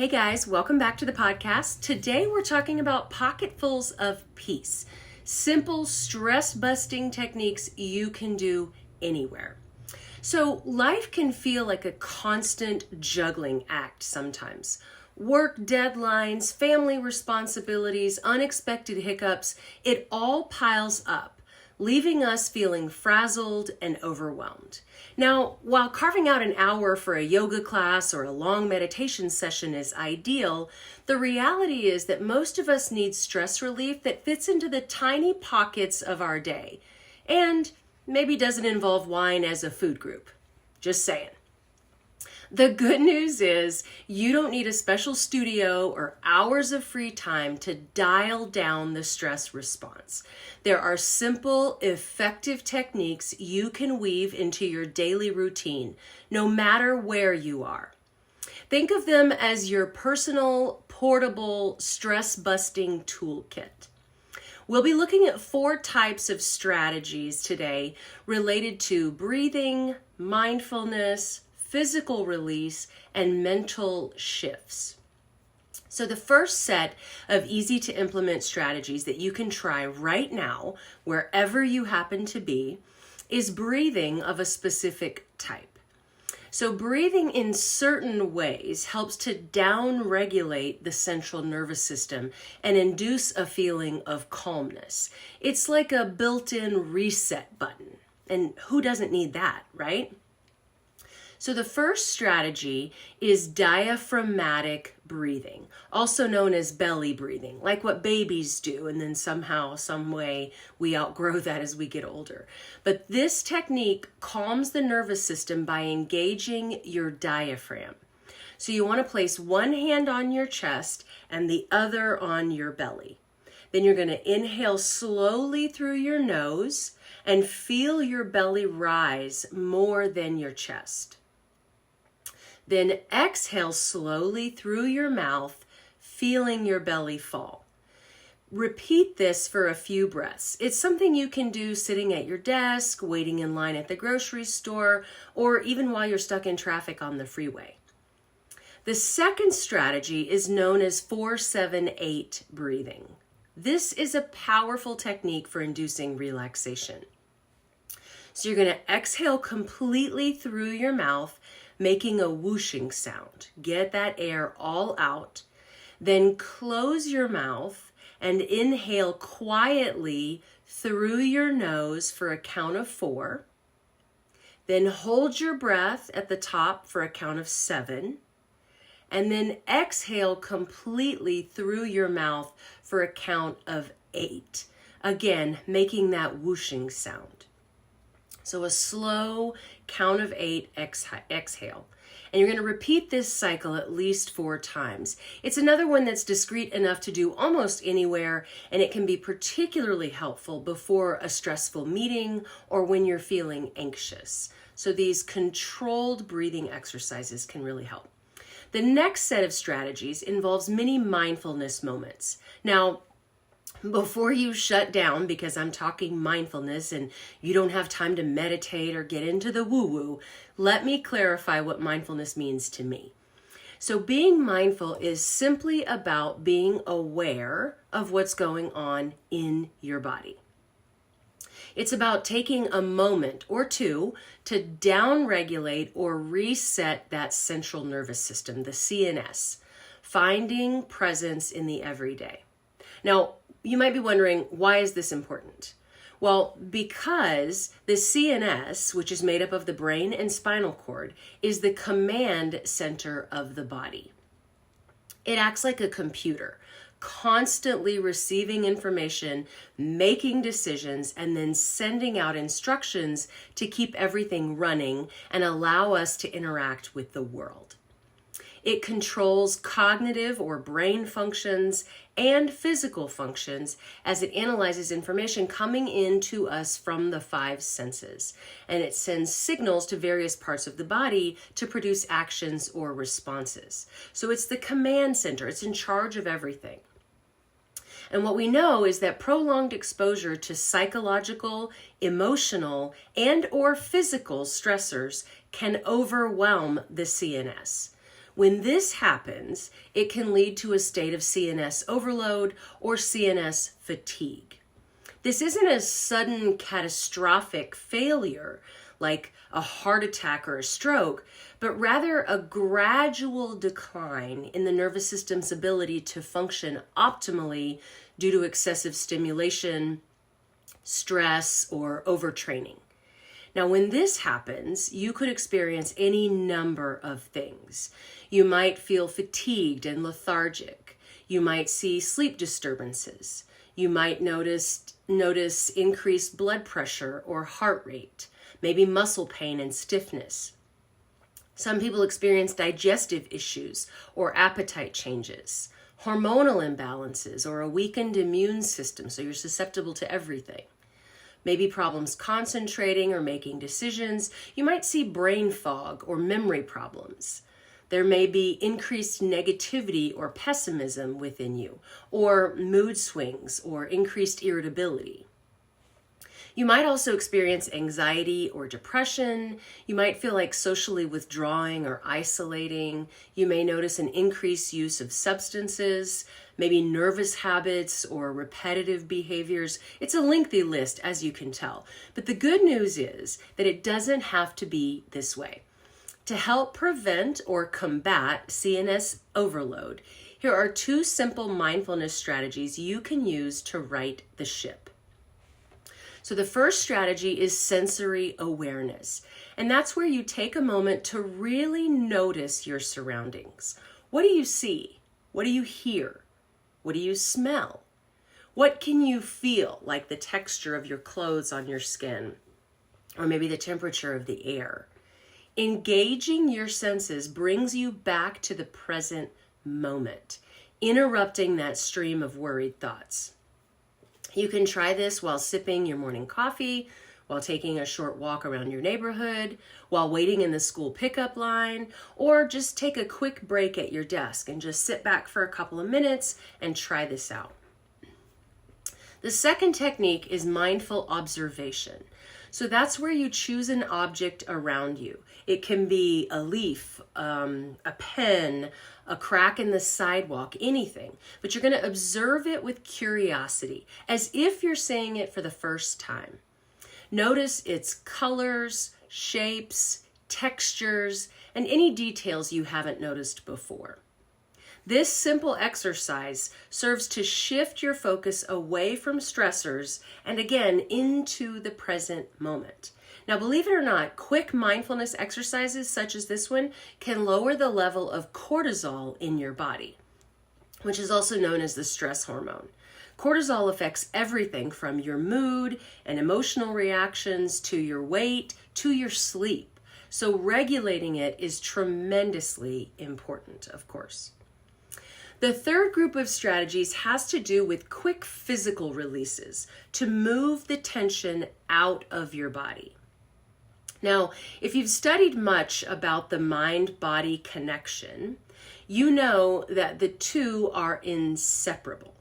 Hey guys, welcome back to the podcast. Today we're talking about Pocketfuls of Peace. Simple stress-busting techniques you can do anywhere. So life can feel like a constant juggling act sometimes. Work deadlines, family responsibilities, unexpected hiccups, it all piles up, leaving us feeling frazzled and overwhelmed. Now, while carving out an hour for a yoga class or a long meditation session is ideal, the reality is that most of us need stress relief that fits into the tiny pockets of our day and maybe doesn't involve wine as a food group. Just saying. The good news is you don't need a special studio or hours of free time to dial down the stress response. There are simple, effective techniques you can weave into your daily routine, no matter where you are. Think of them as your personal, portable, stress-busting toolkit. We'll be looking at 4 types of strategies today related to breathing, mindfulness, physical release, and mental shifts. So the first set of easy to implement strategies that you can try right now, wherever you happen to be, is breathing of a specific type. So breathing in certain ways helps to down-regulate the central nervous system and induce a feeling of calmness. It's like a built-in reset button. And who doesn't need that, right? So the first strategy is diaphragmatic breathing, also known as belly breathing, like what babies do, and then somehow, some way, we outgrow that as we get older. But this technique calms the nervous system by engaging your diaphragm. So you want to place one hand on your chest and the other on your belly. Then you're going to inhale slowly through your nose and feel your belly rise more than your chest. Then exhale slowly through your mouth, feeling your belly fall. Repeat this for a few breaths. It's something you can do sitting at your desk, waiting in line at the grocery store, or even while you're stuck in traffic on the freeway. The second strategy is known as 4-7-8 breathing. This is a powerful technique for inducing relaxation. So you're going to exhale completely through your mouth, making a whooshing sound. Get that air all out. Then close your mouth and inhale quietly through your nose for a count of 4. Then hold your breath at the top for a count of 7. And then exhale completely through your mouth for a count of 8. Again, making that whooshing sound. So a slow count of 8 exhale. And you're going to repeat this cycle at least 4 times. It's another one that's discreet enough to do almost anywhere, and it can be particularly helpful before a stressful meeting or when you're feeling anxious. So these controlled breathing exercises can really help. The next set of strategies involves many mindfulness moments. Now, before you shut down, because I'm talking mindfulness and you don't have time to meditate or get into the woo-woo, let me clarify what mindfulness means to me. So being mindful is simply about being aware of what's going on in your body. It's about taking a moment or two to down-regulate or reset that central nervous system, the CNS, finding presence in the everyday. Now, you might be wondering, why is this important? Well, because the CNS, which is made up of the brain and spinal cord, is the command center of the body. It acts like a computer, constantly receiving information, making decisions, and then sending out instructions to keep everything running and allow us to interact with the world. It controls cognitive or brain functions and physical functions as it analyzes information coming into us from the 5 senses. And it sends signals to various parts of the body to produce actions or responses. So it's the command center. It's in charge of everything. And what we know is that prolonged exposure to psychological, emotional, and or physical stressors can overwhelm the CNS. When this happens, it can lead to a state of CNS overload or CNS fatigue. This isn't a sudden catastrophic failure like a heart attack or a stroke, but rather a gradual decline in the nervous system's ability to function optimally due to excessive stimulation, stress, or overtraining. Now, when this happens, you could experience any number of things. You might feel fatigued and lethargic. You might see sleep disturbances. You might notice increased blood pressure or heart rate, maybe muscle pain and stiffness. Some people experience digestive issues or appetite changes, hormonal imbalances, or a weakened immune system, so you're susceptible to everything. Maybe problems concentrating or making decisions. You might see brain fog or memory problems. There may be increased negativity or pessimism within you, or mood swings or increased irritability. You might also experience anxiety or depression. You might feel like socially withdrawing or isolating. You may notice an increased use of substances, maybe nervous habits or repetitive behaviors. It's a lengthy list, as you can tell. But the good news is that it doesn't have to be this way. To help prevent or combat CNS overload, here are 2 simple mindfulness strategies you can use to right the ship. So the first strategy is sensory awareness, and that's where you take a moment to really notice your surroundings. What do you see? What do you hear? What do you smell? What can you feel, like the texture of your clothes on your skin, or maybe the temperature of the air? Engaging your senses brings you back to the present moment, interrupting that stream of worried thoughts. You can try this while sipping your morning coffee, while taking a short walk around your neighborhood, while waiting in the school pickup line, or just take a quick break at your desk and just sit back for a couple of minutes and try this out. The second technique is mindful observation. So that's where you choose an object around you. It can be a leaf, a pen, a crack in the sidewalk, anything. But you're going to observe it with curiosity, as if you're seeing it for the first time. Notice its colors, shapes, textures, and any details you haven't noticed before. This simple exercise serves to shift your focus away from stressors and again into the present moment. Now, believe it or not, quick mindfulness exercises such as this one can lower the level of cortisol in your body, which is also known as the stress hormone. Cortisol affects everything from your mood and emotional reactions to your weight to your sleep. So regulating it is tremendously important, of course. The third group of strategies has to do with quick physical releases to move the tension out of your body. Now, if you've studied much about the mind-body connection, you know that the two are inseparable.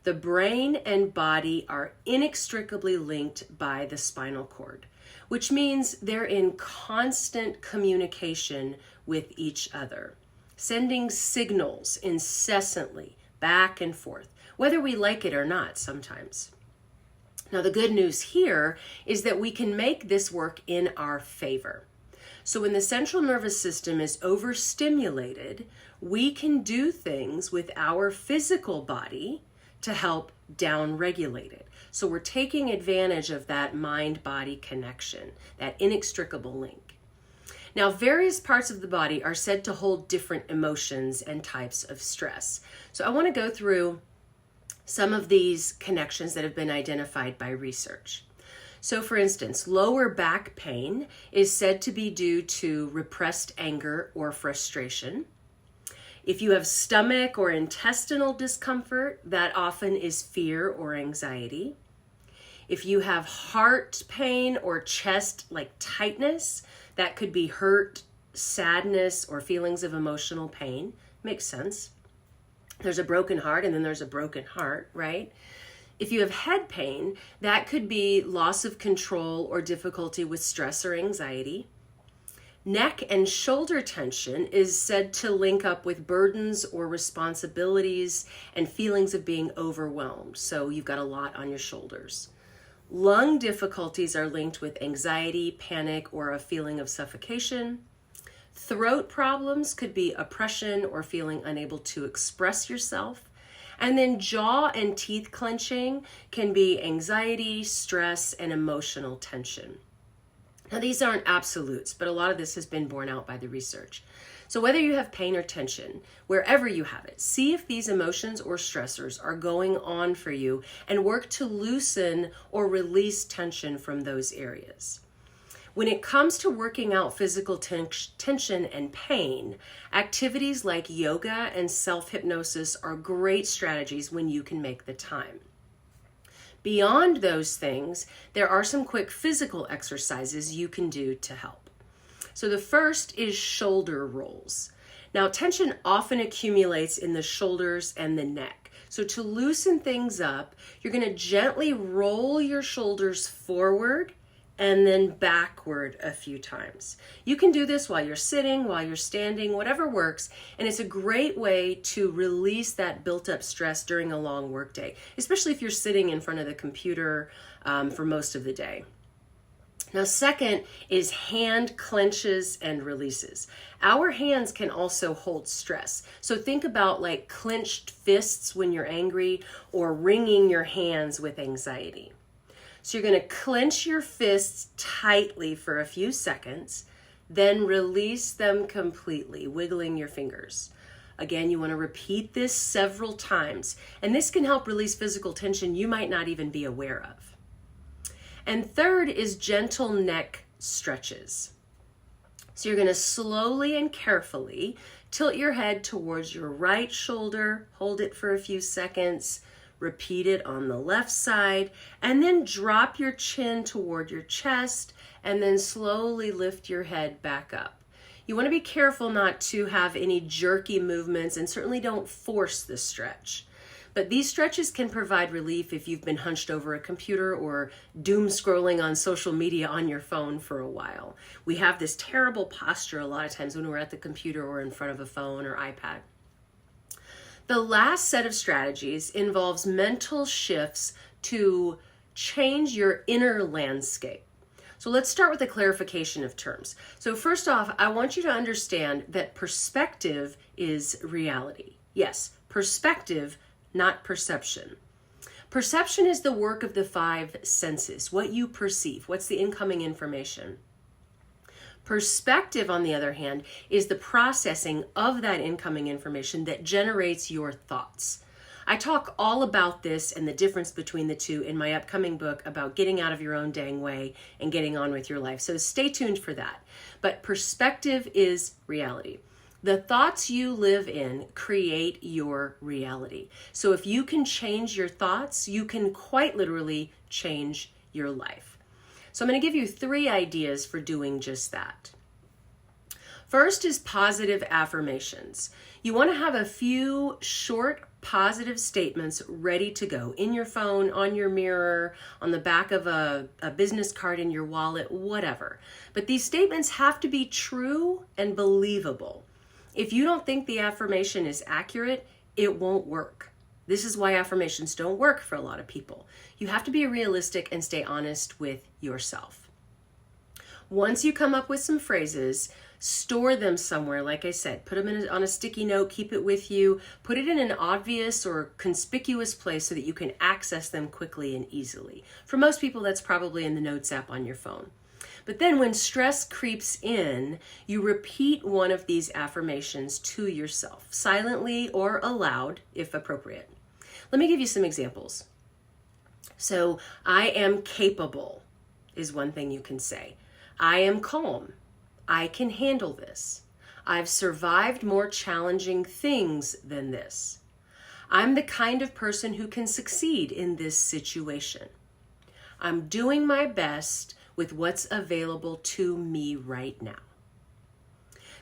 The brain and body are inextricably linked by the spinal cord, which means they're in constant communication with each other, sending signals incessantly back and forth, whether we like it or not sometimes. Now, the good news here is that we can make this work in our favor. So when the central nervous system is overstimulated, we can do things with our physical body to help downregulate it. So we're taking advantage of that mind-body connection, that inextricable link. Now, various parts of the body are said to hold different emotions and types of stress. So I want to go through some of these connections that have been identified by research. So for instance, lower back pain is said to be due to repressed anger or frustration. If you have stomach or intestinal discomfort, that often is fear or anxiety. If you have heart pain or chest like tightness, that could be hurt, sadness, or feelings of emotional pain. Makes sense. There's a broken heart and then there's a broken heart, right? If you have head pain, that could be loss of control or difficulty with stress or anxiety. Neck and shoulder tension is said to link up with burdens or responsibilities and feelings of being overwhelmed. So you've got a lot on your shoulders. Lung difficulties are linked with anxiety, panic, or a feeling of suffocation. Throat problems could be oppression or feeling unable to express yourself. And then jaw and teeth clenching can be anxiety, stress, and emotional tension. Now, these aren't absolutes, but a lot of this has been borne out by the research. So whether you have pain or tension, wherever you have it, see if these emotions or stressors are going on for you and work to loosen or release tension from those areas. When it comes to working out physical tension and pain, activities like yoga and self-hypnosis are great strategies when you can make the time. Beyond those things, there are some quick physical exercises you can do to help. So the first is shoulder rolls. Now, tension often accumulates in the shoulders and the neck. So to loosen things up, you're going to gently roll your shoulders forward and then backward a few times. You can do this while you're sitting, while you're standing, whatever works, and it's a great way to release that built-up stress during a long workday, especially if you're sitting in front of the computer for most of the day. Now, second is hand clenches and releases. Our hands can also hold stress. So think about like clenched fists when you're angry or wringing your hands with anxiety. So you're going to clench your fists tightly for a few seconds, then release them completely, wiggling your fingers. Again, you want to repeat this several times, and this can help release physical tension you might not even be aware of. And third is gentle neck stretches. So you're going to slowly and carefully tilt your head towards your right shoulder, hold it for a few seconds, repeat it on the left side, and then drop your chin toward your chest, and then slowly lift your head back up. You want to be careful not to have any jerky movements, and certainly don't force the stretch. But these stretches can provide relief if you've been hunched over a computer or doom scrolling on social media on your phone for a while. We have this terrible posture a lot of times when we're at the computer or in front of a phone or iPad. The last set of strategies involves mental shifts to change your inner landscape. So let's start with a clarification of terms. So first off, I want you to understand that perspective is reality. Yes, perspective, not perception. Perception is the work of the five senses, what you perceive, what's the incoming information. Perspective, on the other hand, is the processing of that incoming information that generates your thoughts. I talk all about this and the difference between the two in my upcoming book about getting out of your own dang way and getting on with your life. So stay tuned for that. But perspective is reality. The thoughts you live in create your reality. So if you can change your thoughts, you can quite literally change your life. So I'm going to give you 3 ideas for doing just that. First is positive affirmations. You want to have a few short positive statements ready to go in your phone, on your mirror, on the back of a business card in your wallet, whatever. But these statements have to be true and believable. If you don't think the affirmation is accurate, it won't work. This is why affirmations don't work for a lot of people. You have to be realistic and stay honest with yourself. Once you come up with some phrases, store them somewhere. Like I said, put them on a sticky note, keep it with you, put it in an obvious or conspicuous place so that you can access them quickly and easily. For most people, that's probably in the Notes app on your phone. But then when stress creeps in, you repeat one of these affirmations to yourself, silently or aloud if appropriate. Let me give you some examples. So, I am capable is one thing you can say. I am calm. I can handle this. I've survived more challenging things than this. I'm the kind of person who can succeed in this situation. I'm doing my best with what's available to me right now.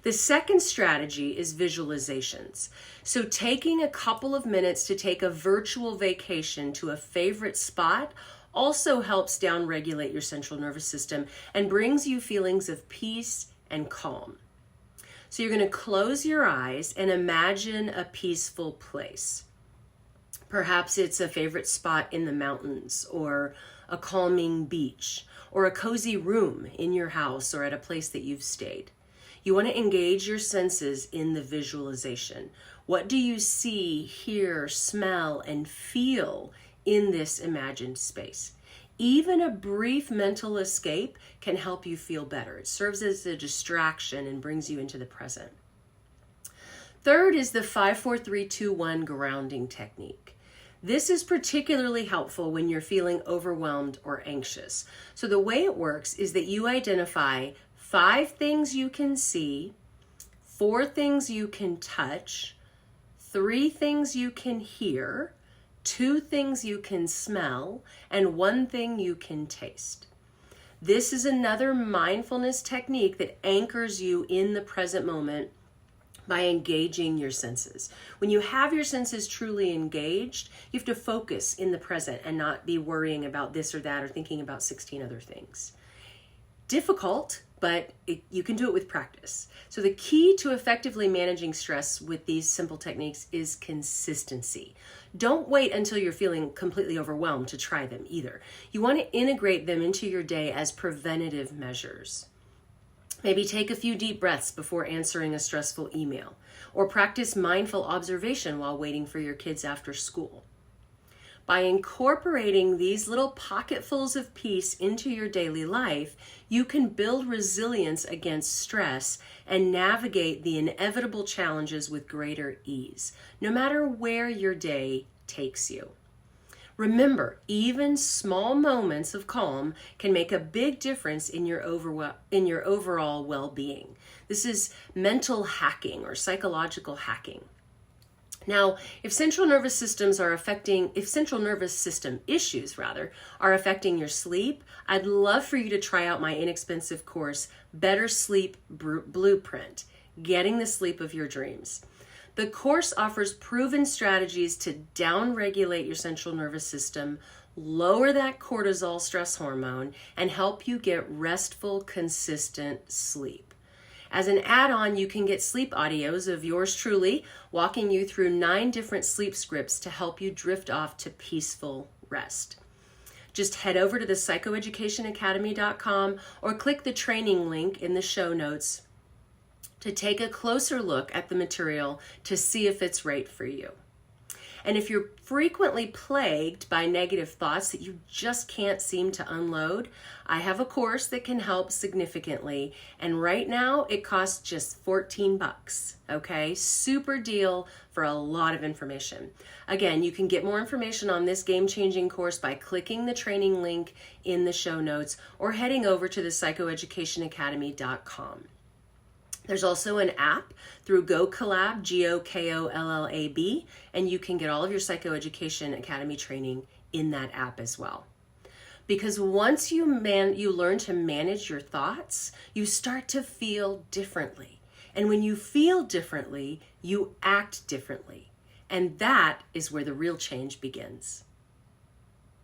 The second strategy is visualizations. So taking a couple of minutes to take a virtual vacation to a favorite spot also helps downregulate your central nervous system and brings you feelings of peace and calm. So you're going to close your eyes and imagine a peaceful place. Perhaps it's a favorite spot in the mountains, or a calming beach, or a cozy room in your house or at a place that you've stayed. You want to engage your senses in the visualization. What do you see, hear, smell, and feel in this imagined space? Even a brief mental escape can help you feel better. It serves as a distraction and brings you into the present. Third is the 5-4-3-2-1 grounding technique. This is particularly helpful when you're feeling overwhelmed or anxious. So the way it works is that you identify 5 things you can see, 4 things you can touch, 3 things you can hear, 2 things you can smell, and 1 thing you can taste. This is another mindfulness technique that anchors you in the present moment by engaging your senses. When you have your senses truly engaged, you have to focus in the present and not be worrying about this or that or thinking about 16 other things. Difficult, but you can do it with practice. So the key to effectively managing stress with these simple techniques is consistency. Don't wait until you're feeling completely overwhelmed to try them either. You want to integrate them into your day as preventative measures. Maybe take a few deep breaths before answering a stressful email, or practice mindful observation while waiting for your kids after school. By incorporating these little pocketfuls of peace into your daily life, you can build resilience against stress and navigate the inevitable challenges with greater ease, no matter where your day takes you. Remember, even small moments of calm can make a big difference in your overall well-being. This is mental hacking or psychological hacking. Now, if central nervous system issues are affecting your sleep, I'd love for you to try out my inexpensive course, Better Sleep Blueprint, Getting the Sleep of Your Dreams. The course offers proven strategies to downregulate your central nervous system, lower that cortisol stress hormone, and help you get restful, consistent sleep. As an add-on, you can get sleep audios of yours truly, walking you through 9 different sleep scripts to help you drift off to peaceful rest. Just head over to the psychoeducationacademy.com or click the training link in the show notes to take a closer look at the material to see if it's right for you. And if you're frequently plagued by negative thoughts that you just can't seem to unload, I have a course that can help significantly. And right now it costs just $14, okay? Super deal for a lot of information. Again, you can get more information on this game-changing course by clicking the training link in the show notes or heading over to the psychoeducationacademy.com. There's also an app through GoKollab, GoKollab, and you can get all of your Psychoeducation Academy training in that app as well. Because once you learn to manage your thoughts, you start to feel differently. And when you feel differently, you act differently. And that is where the real change begins.